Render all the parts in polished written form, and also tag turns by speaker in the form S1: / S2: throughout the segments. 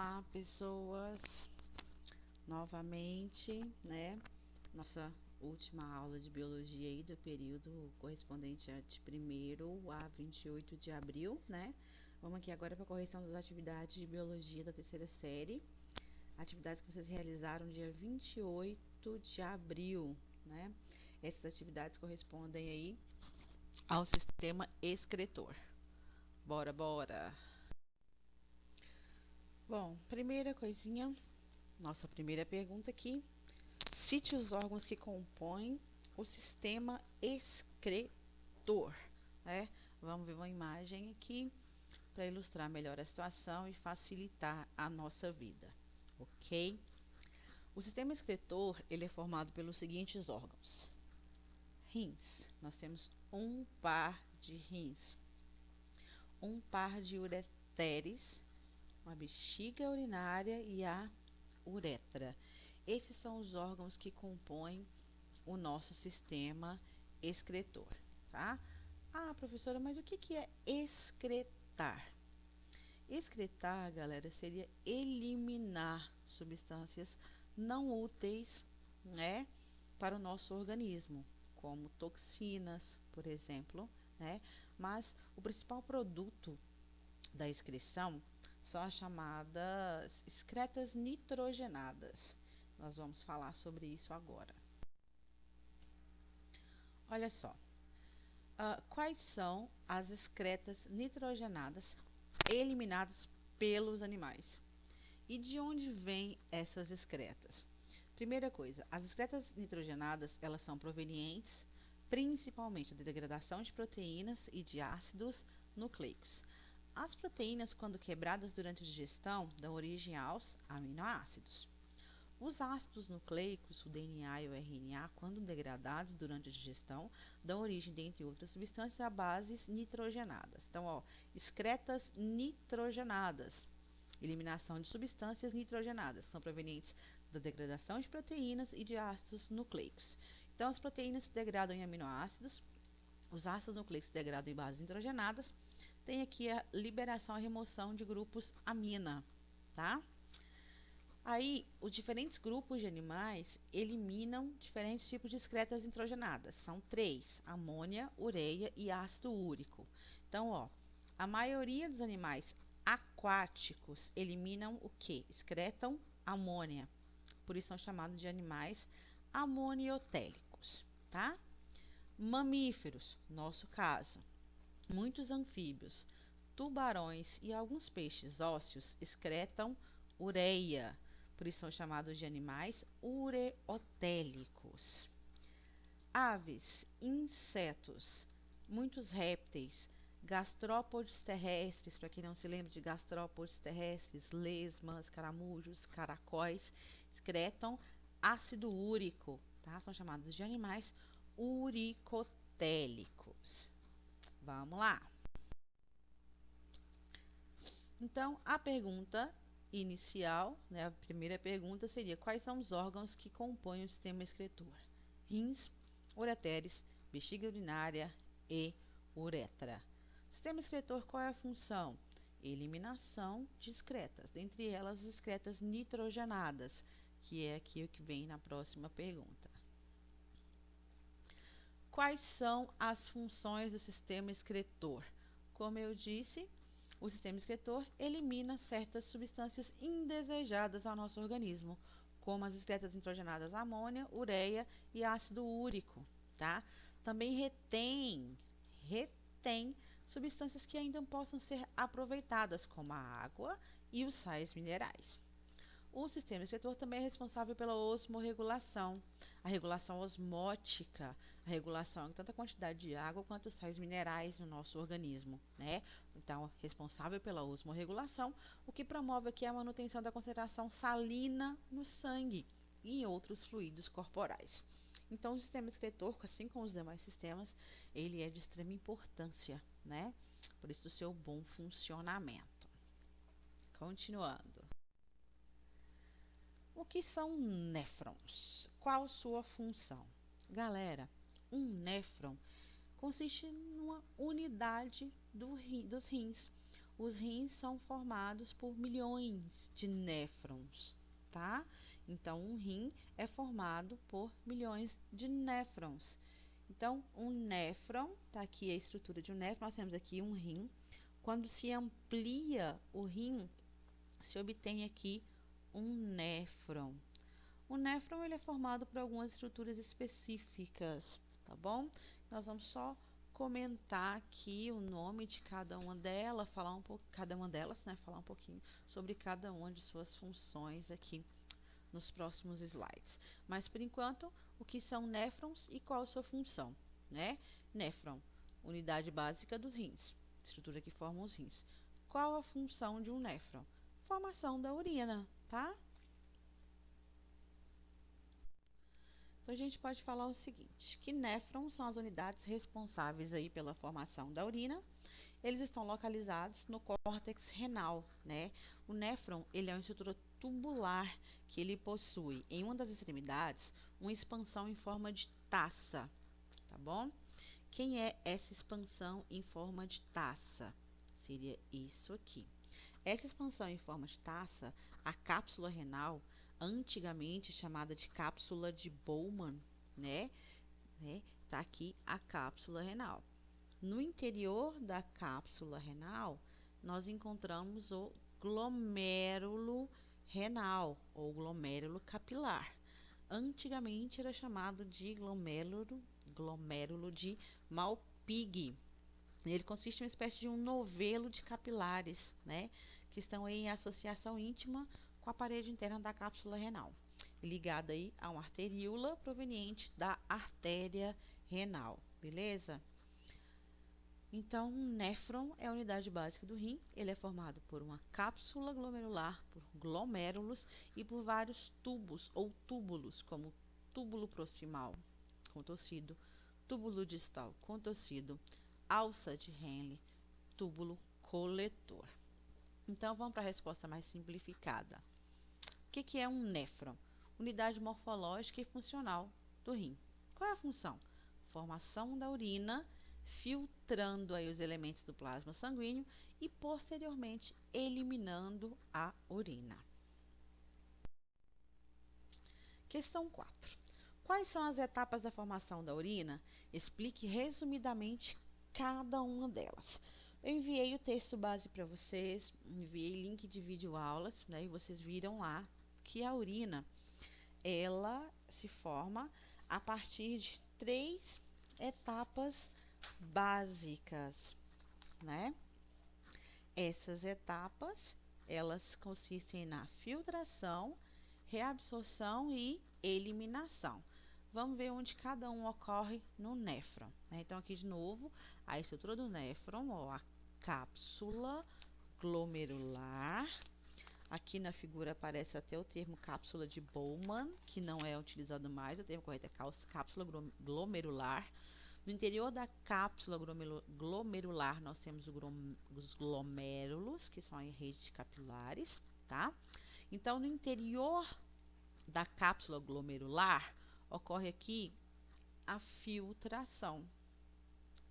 S1: Olá, pessoas, novamente, né? Nossa última aula de biologia aí do período correspondente a de 1º a 28 de abril, né? Vamos aqui agora para a correção das atividades de biologia da terceira série. Atividades que vocês realizaram dia 28 de abril, né? Essas atividades correspondem aí ao sistema excretor. Bora, bora! Bom, primeira coisinha, nossa primeira pergunta aqui. Cite os órgãos que compõem o sistema excretor, né? Vamos ver uma imagem aqui para ilustrar melhor a situação e facilitar a nossa vida, ok? O sistema excretor, ele é formado pelos seguintes órgãos. Rins, nós temos um par de rins, um par de ureteres, uma bexiga urinária e a uretra. Esses são os órgãos que compõem o nosso sistema excretor, tá? Ah, professora, mas o que é excretar? Excretar, galera, seria eliminar substâncias não úteis, né, para o nosso organismo, como toxinas, por exemplo, né? Mas o principal produto da excreção são as chamadas excretas nitrogenadas. Nós vamos falar sobre isso agora. Olha só, quais são as excretas nitrogenadas eliminadas pelos animais? E de onde vêm essas excretas? Primeira coisa, as excretas nitrogenadas, elas são provenientes principalmente da degradação de proteínas e de ácidos nucleicos. As proteínas, quando quebradas durante a digestão, dão origem aos aminoácidos. Os ácidos nucleicos, o DNA e o RNA, quando degradados durante a digestão, dão origem, dentre outras substâncias, a bases nitrogenadas. Então, ó, excretas nitrogenadas, eliminação de substâncias nitrogenadas, são provenientes da degradação de proteínas e de ácidos nucleicos. Então, as proteínas se degradam em aminoácidos, os ácidos nucleicos se degradam em bases nitrogenadas. Tem aqui a liberação e remoção de grupos amina, tá? Aí, os diferentes grupos de animais eliminam diferentes tipos de excretas nitrogenadas. São 3: amônia, ureia e ácido úrico. Então, ó, a maioria dos animais aquáticos eliminam o quê? Excretam amônia. Por isso são chamados de animais amoniotélicos, tá? Mamíferos, nosso caso. Muitos anfíbios, tubarões e alguns peixes ósseos excretam ureia, por isso são chamados de animais ureotélicos. Aves, insetos, muitos répteis, gastrópodes terrestres, para quem não se lembra de gastrópodes terrestres, lesmas, caramujos, caracóis, excretam ácido úrico, tá? São chamados de animais uricotélicos. Vamos lá. Então, a pergunta inicial, né, a primeira pergunta seria: quais são os órgãos que compõem o sistema excretor? Rins, ureteres, bexiga urinária e uretra. Sistema excretor, qual é a função? Eliminação de excretas, dentre elas as excretas nitrogenadas, que é aqui o que vem na próxima pergunta. Quais são as funções do sistema excretor? Como eu disse, o sistema excretor elimina certas substâncias indesejadas ao nosso organismo, como as excretas nitrogenadas amônia, ureia e ácido úrico, tá? Também retém substâncias que ainda possam ser aproveitadas, como a água e os sais minerais. O sistema excretor também é responsável pela osmorregulação, a regulação osmótica, a regulação de tanta quantidade de água quanto sais minerais no nosso organismo, né? Então, responsável pela osmorregulação, o que promove aqui a manutenção da concentração salina no sangue e em outros fluidos corporais. Então, o sistema excretor, assim como os demais sistemas, ele é de extrema importância, né? Por isso do seu bom funcionamento. Continuando. O que são néfrons? Qual sua função? Galera, um néfron consiste numa unidade dos rins. Os rins são formados por milhões de néfrons, tá? Então, um rim é formado por milhões de néfrons. Então, um néfron, tá aqui a estrutura de um néfron, nós temos aqui um rim. Quando se amplia o rim, se obtém aqui um néfron. O néfron ele é formado por algumas estruturas específicas, tá bom? Nós vamos só comentar aqui o nome de cada uma delas, falar um pouco, cada uma delas, né? Falar um pouquinho sobre cada uma de suas funções aqui nos próximos slides. Mas por enquanto, o que são néfrons e qual a sua função, né? Néfron, unidade básica dos rins, estrutura que forma os rins. Qual a função de um néfron? Formação da urina, tá? Então, a gente pode falar o seguinte, que néfrons são as unidades responsáveis aí pela formação da urina. Eles estão localizados no córtex renal, né? O néfron, ele é uma estrutura tubular que ele possui, em uma das extremidades, uma expansão em forma de taça, tá bom? Quem é essa expansão em forma de taça? Seria isso aqui. Essa expansão em forma de taça, a cápsula renal, antigamente chamada de cápsula de Bowman, né? Tá aqui a cápsula renal. No interior da cápsula renal, nós encontramos o glomérulo renal ou glomérulo capilar. Antigamente era chamado de glomérulo de Malpighi. Ele consiste em uma espécie de um novelo de capilares, né, que estão em associação íntima com a parede interna da cápsula renal, ligada aí a uma arteríola proveniente da artéria renal, beleza? Então, um néfron é a unidade básica do rim. Ele é formado por uma cápsula glomerular, por glomérulos e por vários tubos ou túbulos, como túbulo proximal, contorcido, túbulo distal, contorcido, alça de Henle, túbulo coletor. Então, vamos para a resposta mais simplificada. O que é um néfron? Unidade morfológica e funcional do rim. Qual é a função? Formação da urina, filtrando aí os elementos do plasma sanguíneo e posteriormente eliminando a urina. Questão 4. Quais são as etapas da formação da urina? Explique resumidamente cada uma delas. Eu enviei o texto base para vocês, enviei link de videoaulas, né, e vocês viram lá que a urina, ela se forma a partir de 3 etapas básicas, né? Essas etapas, elas consistem na filtração, reabsorção e eliminação. Vamos ver onde cada um ocorre no néfron, né? Então, aqui de novo, a estrutura do néfron, ó, a cápsula glomerular. Aqui na figura aparece até o termo cápsula de Bowman, que não é utilizado mais, o termo correto é cápsula glomerular. No interior da cápsula glomerular, nós temos os glomérulos, que são a rede de capilares, tá? Então, no interior da cápsula glomerular, ocorre aqui a filtração,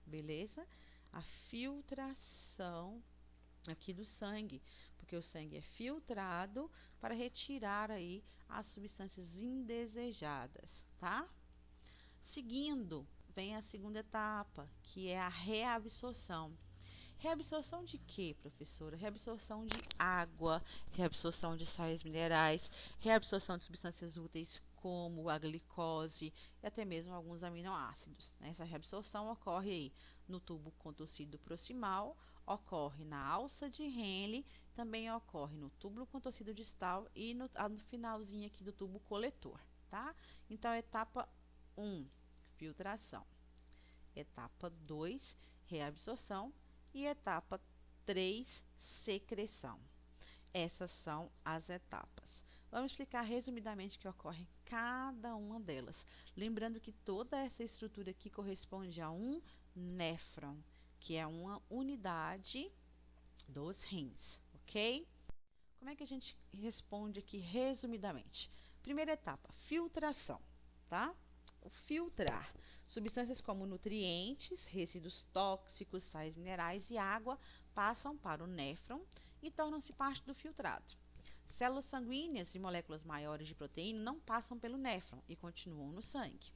S1: beleza? A filtração aqui do sangue, porque o sangue é filtrado para retirar aí as substâncias indesejadas, tá? Seguindo, vem a segunda etapa, que é a reabsorção. Reabsorção de quê, professora? Reabsorção de água, reabsorção de sais minerais, reabsorção de substâncias úteis como a glicose e até mesmo alguns aminoácidos, né? Essa reabsorção ocorre aí no tubo contorcido proximal, ocorre na alça de Henle, também ocorre no túbulo contorcido distal e no finalzinho aqui do tubo coletor, tá? Então, etapa 1, filtração. Etapa 2, reabsorção. E etapa 3, secreção. Essas são as etapas. Vamos explicar resumidamente o que ocorre em cada uma delas. Lembrando que toda essa estrutura aqui corresponde a um néfron, que é uma unidade dos rins, ok? Como é que a gente responde aqui resumidamente? Primeira etapa, filtração, tá? O filtrar substâncias como nutrientes, resíduos tóxicos, sais minerais e água passam para o néfron e tornam-se parte do filtrado. Células sanguíneas de moléculas maiores de proteína não passam pelo néfron e continuam no sangue.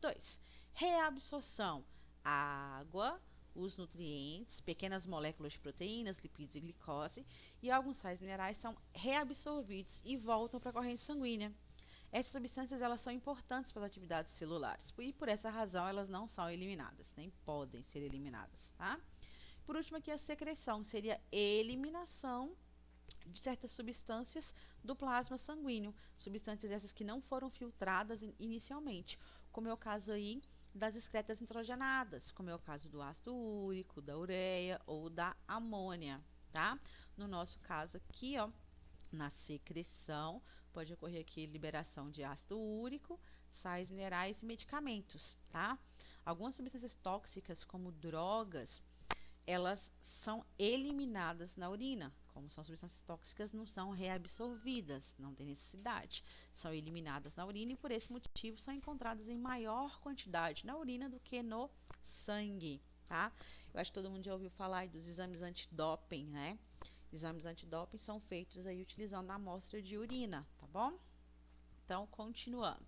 S1: 2. Reabsorção. A água, os nutrientes, pequenas moléculas de proteínas, lipídios e glicose e alguns sais minerais são reabsorvidos e voltam para a corrente sanguínea. Essas substâncias elas são importantes para as atividades celulares e por essa razão elas não são eliminadas, nem podem ser eliminadas, tá? Por último aqui a secreção seria a eliminação de certas substâncias do plasma sanguíneo, substâncias essas que não foram filtradas inicialmente, como é o caso aí das excretas nitrogenadas, como é o caso do ácido úrico, da ureia ou da amônia, tá? No nosso caso aqui, ó, na secreção, pode ocorrer aqui liberação de ácido úrico, sais minerais e medicamentos, tá? Algumas substâncias tóxicas, como drogas, elas são eliminadas na urina. Como são substâncias tóxicas, não são reabsorvidas, não tem necessidade. São eliminadas na urina e por esse motivo são encontradas em maior quantidade na urina do que no sangue, tá? Eu acho que todo mundo já ouviu falar dos exames antidoping, né? Exames antidoping são feitos aí utilizando a amostra de urina, tá bom? Então, continuando.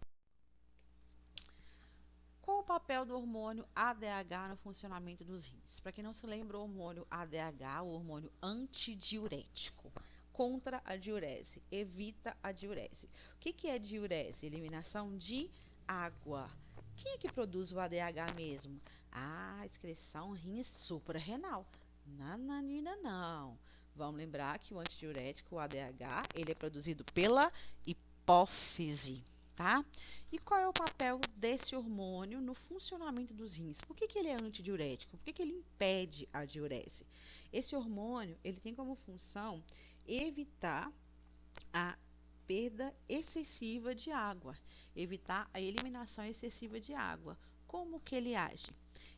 S1: Qual o papel do hormônio ADH no funcionamento dos rins? Para quem não se lembra, o hormônio ADH, o hormônio antidiurético, contra a diurese, evita a diurese. O que é diurese? Eliminação de água. Quem é que produz o ADH mesmo? A excreção rins suprarrenal. Nananina não. Vamos lembrar que o antidiurético, o ADH, ele é produzido pela hipófise, tá? E qual é o papel desse hormônio no funcionamento dos rins? Por que ele é antidiurético? Por que ele impede a diurese? Esse hormônio, ele tem como função evitar a perda excessiva de água, evitar a eliminação excessiva de água. Como que ele age?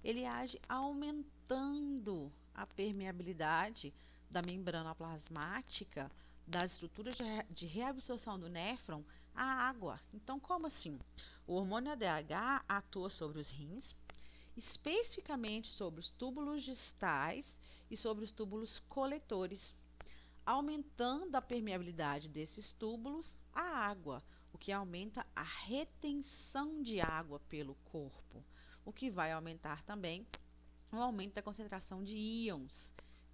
S1: Ele age aumentando a permeabilidade da membrana plasmática das estruturas de reabsorção do néfron à água. Então, como assim? O hormônio ADH atua sobre os rins, especificamente sobre os túbulos distais e sobre os túbulos coletores, aumentando a permeabilidade desses túbulos à água, o que aumenta a retenção de água pelo corpo, o que vai aumentar também o aumento da concentração de íons,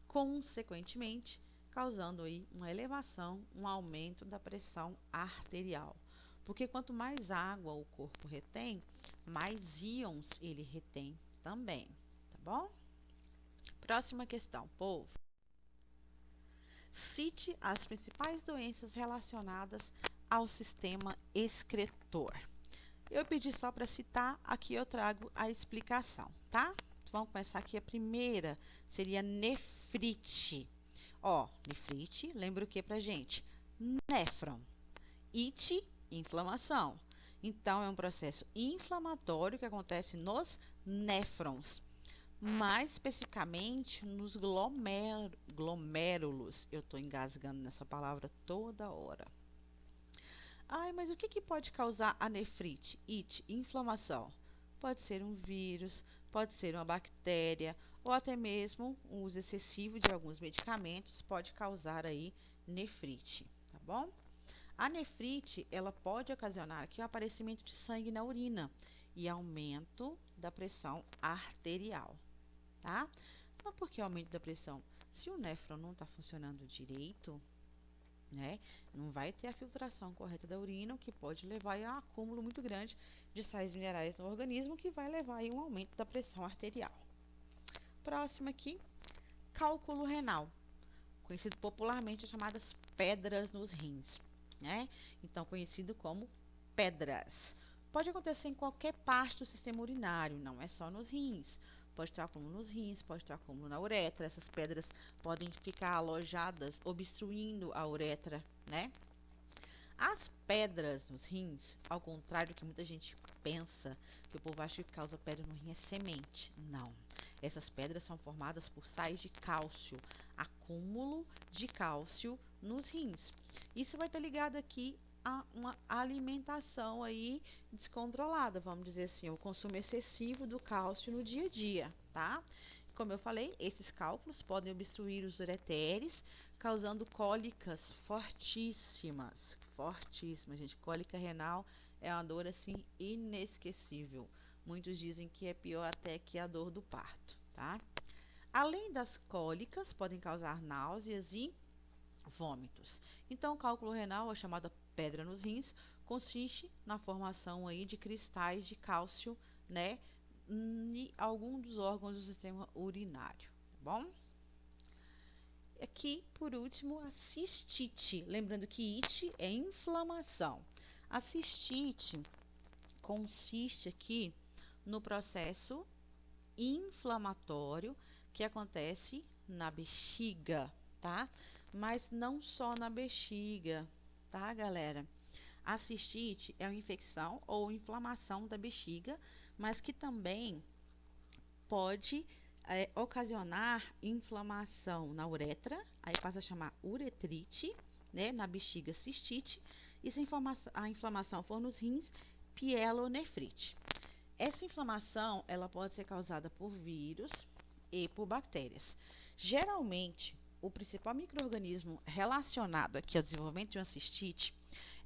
S1: consequentemente causando aí uma elevação, um aumento da pressão arterial. Porque quanto mais água o corpo retém, mais íons ele retém também, tá bom? Próxima questão, povo. Cite as principais doenças relacionadas ao sistema excretor. Eu pedi só para citar, aqui eu trago a explicação, tá? Vamos começar aqui. A primeira seria nefrite. Ó, nefrite, lembra o que pra gente? Néfron. Ite, inflamação. Então, é um processo inflamatório que acontece nos néfrons, mais especificamente nos glomérulos. Eu estou engasgando nessa palavra toda hora. Ai, mas o que pode causar a nefrite? Ite, inflamação. Pode ser um vírus, pode ser uma bactéria, ou até mesmo o uso excessivo de alguns medicamentos pode causar aí nefrite, tá bom? A nefrite, ela pode ocasionar aqui o aparecimento de sangue na urina e aumento da pressão arterial, tá? Mas por que aumento da pressão? Se o néfron não está funcionando direito, né, não vai ter a filtração correta da urina, o que pode levar a um acúmulo muito grande de sais minerais no organismo, que vai levar a um aumento da pressão arterial. Próximo aqui, cálculo renal, conhecido popularmente as chamadas pedras nos rins, né? Então, conhecido como pedras. Pode acontecer em qualquer parte do sistema urinário, não é só nos rins. Pode ter acúmulo nos rins, pode ter acúmulo na uretra. Essas pedras podem ficar alojadas, obstruindo a uretra, né? As pedras nos rins, ao contrário do que muita gente pensa, que o povo acha que causa pedra no rim é semente. Não. Essas pedras são formadas por sais de cálcio, acúmulo de cálcio nos rins. Isso vai estar ligado aqui a uma alimentação aí descontrolada, vamos dizer assim, o consumo excessivo do cálcio no dia a dia, tá? como eu falei, esses cálculos podem obstruir os ureteres, causando cólicas fortíssimas. Fortíssimas, gente. Cólica renal é uma dor assim inesquecível. Muitos dizem que é pior até que a dor do parto, tá? Além das cólicas, podem causar náuseas e vômitos. Então, o cálculo renal, a chamada pedra nos rins, consiste na formação aí de cristais de cálcio, né, em algum dos órgãos do sistema urinário, tá bom? Aqui, por último, a cistite. Lembrando que it é inflamação. A cistite consiste aqui no processo inflamatório que acontece na bexiga, tá? Mas não só na bexiga, tá, galera? A cistite é uma infecção ou inflamação da bexiga, mas que também pode ocasionar inflamação na uretra, aí passa a chamar uretrite, né? Na bexiga, cistite, e se a inflamação for nos rins, pielonefrite. Essa inflamação, ela pode ser causada por vírus e por bactérias. Geralmente, o principal micro-organismo relacionado aqui ao desenvolvimento de uma cistite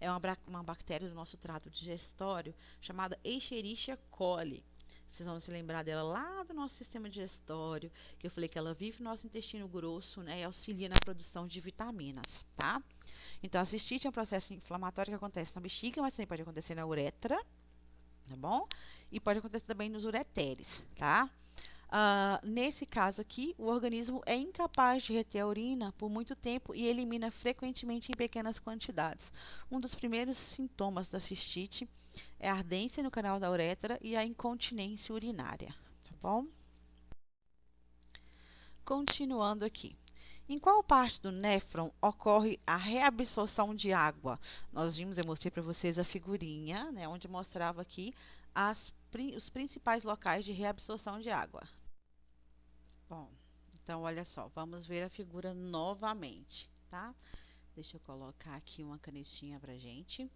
S1: é uma bactéria do nosso trato digestório chamada Escherichia coli. Vocês vão se lembrar dela lá do nosso sistema digestório, que eu falei que ela vive no nosso intestino grosso, né, e auxilia na produção de vitaminas, tá? Então, a cistite é um processo inflamatório que acontece na bexiga, mas também pode acontecer na uretra, tá bom? E pode acontecer também nos ureteres, tá? Nesse caso aqui, o organismo é incapaz de reter a urina por muito tempo e elimina frequentemente em pequenas quantidades. Um dos primeiros sintomas da cistite é a ardência no canal da uretra e a incontinência urinária, tá bom? Continuando aqui. Em qual parte do néfron ocorre a reabsorção de água? Nós vimos, eu mostrei para vocês a figurinha, né, onde mostrava aqui os principais locais de reabsorção de água. Bom, então olha só, vamos ver a figura novamente, tá? Deixa eu colocar aqui uma canetinha pra gente.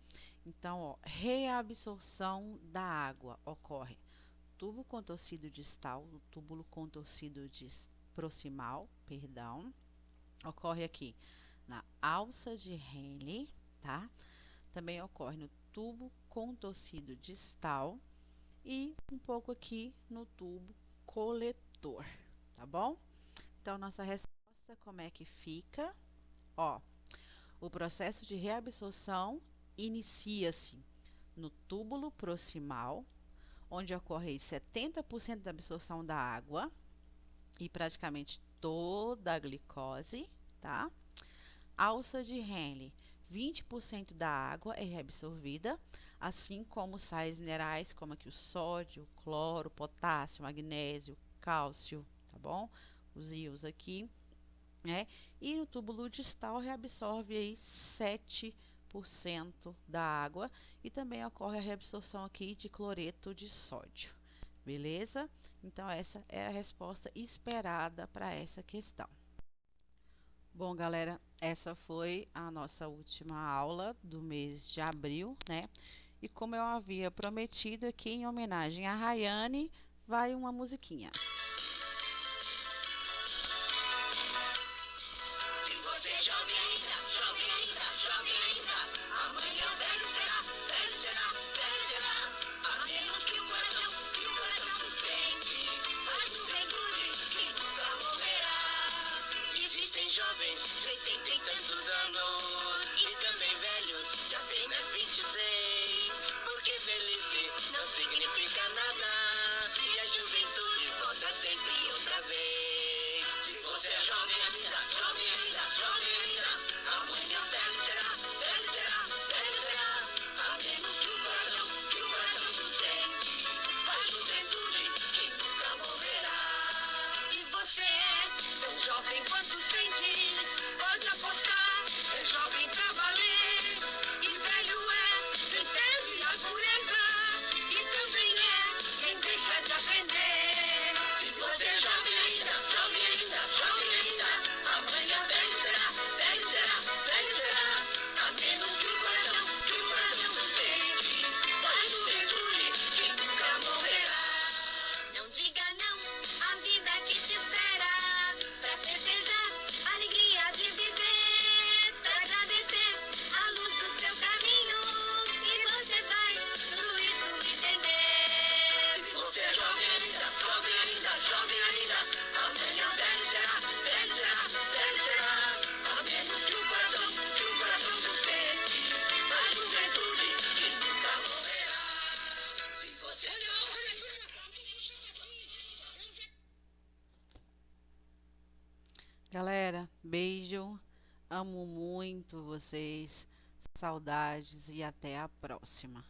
S1: Então, ó, reabsorção da água ocorre tubo contorcido distal, o túbulo contorcido proximal, perdão, ocorre aqui na alça de Henle, tá? Também ocorre no tubo contorcido distal e um pouco aqui no tubo coletor, tá bom? Então, nossa resposta, como é que fica? Ó, o processo de reabsorção inicia-se no túbulo proximal, onde ocorre 70% da absorção da água e praticamente toda a glicose, tá? Alça de Henle, 20% da água é reabsorvida, assim como sais minerais como aqui o sódio, cloro, potássio, magnésio, cálcio, tá bom? Os íons aqui, né? E no túbulo distal reabsorve aí 7% da água e também ocorre a reabsorção aqui de cloreto de sódio, beleza? Então, essa é a resposta esperada para essa questão. Bom, galera, essa foi a nossa última aula do mês de abril, né? E como eu havia prometido aqui, em homenagem a Rayane, vai uma musiquinha.
S2: Jovens de 80 e tantos anos e também velhos de apenas 26. Porque velhice não significa nada e a juventude volta sempre outra vez. Se você é jovem ainda, jovem ainda, jovem ainda, amanhã velho será, velho será, velho será. A menos que o coração sustente a juventude que nunca morrerá. E você é tão jovem quanto sente. Pode apostar, é jovem pra valer. E velho é quem perde a pureza. E também é quem deixa de aprender. Se você é jovem ainda, jovem ainda, amanhã velho será, velho será, velho será. A menos que o coração sustente a juventude que nunca morrerá. Se você não...
S1: Galera, beijo. Amo muito vocês. Saudades e até a próxima.